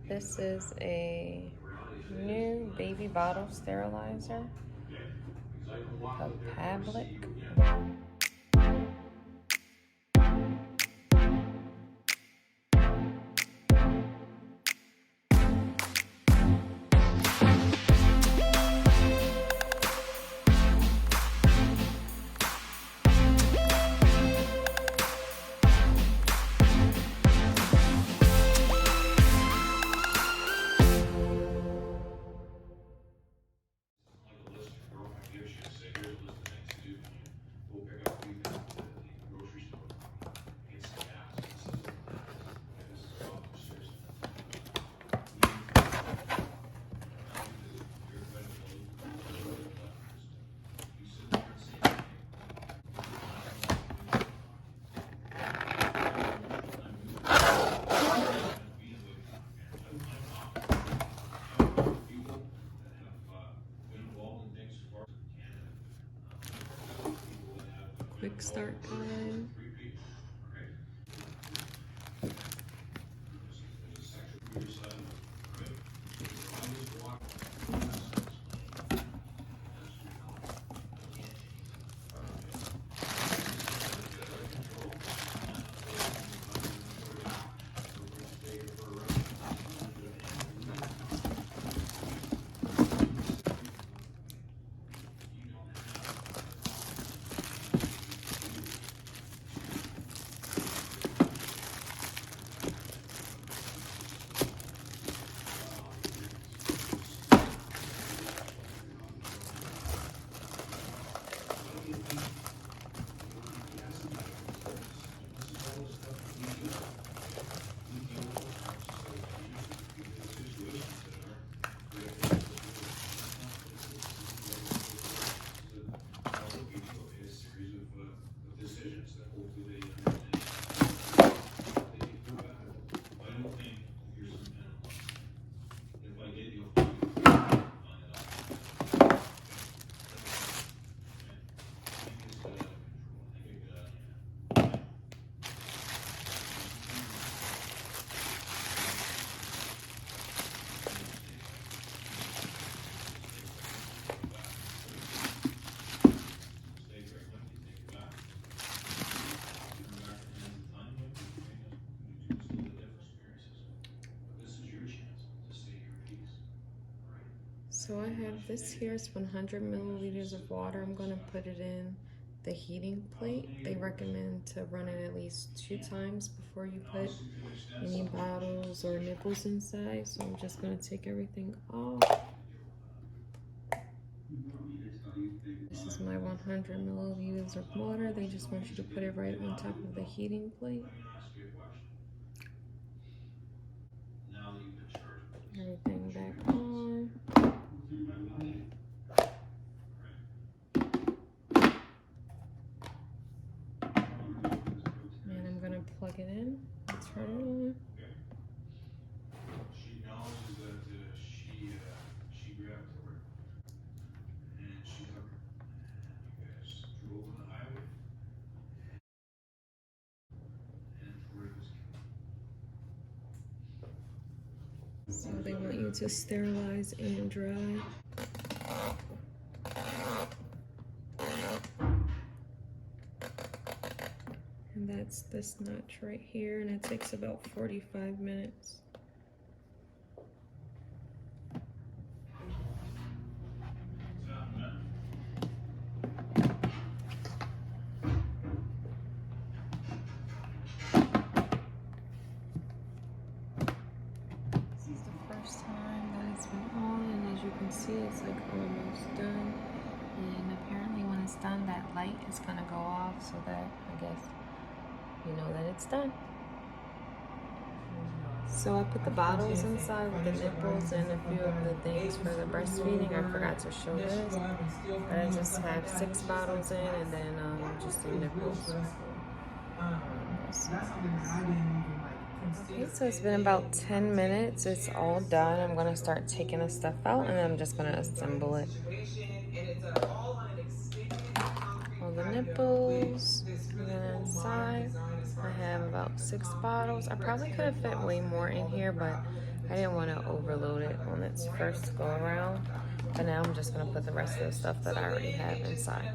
This is a new baby bottle sterilizer, Papablic. Quick start time. So I have this here, it's 100 milliliters of water. I'm gonna put it in the heating plate. They recommend to run it at least 2 times before you put any bottles or nipples inside. So I'm just gonna take everything off. This is my 100 milliliters of water. They just want you to put it right on top of the heating plate. Everything back on. And I'm gonna plug it in and turn it on. She acknowledges that she grabbed her and she took her. You guys drove on the highway and where it was. So they want you to sterilize and dry. And that's this notch right here, and it takes about 45 minutes. This is the first time that it's been on, and as you can see, it's like almost done. And apparently when it's done, that light is gonna go off so that, I guess, you know that it's done. So I put the bottles inside with the nipples and a few of the things for the breastfeeding. I forgot to show this, but I just have 6 bottles in, and then just the nipples. Okay, so it's been about 10 minutes. It's all done. I'm gonna start taking the stuff out, and then I'm just gonna assemble it. All the nipples, and then inside I have about 6 bottles. I probably could have fit way more in here, but I didn't want to overload it on its first go around, but now I'm just going to put the rest of the stuff that I already have inside.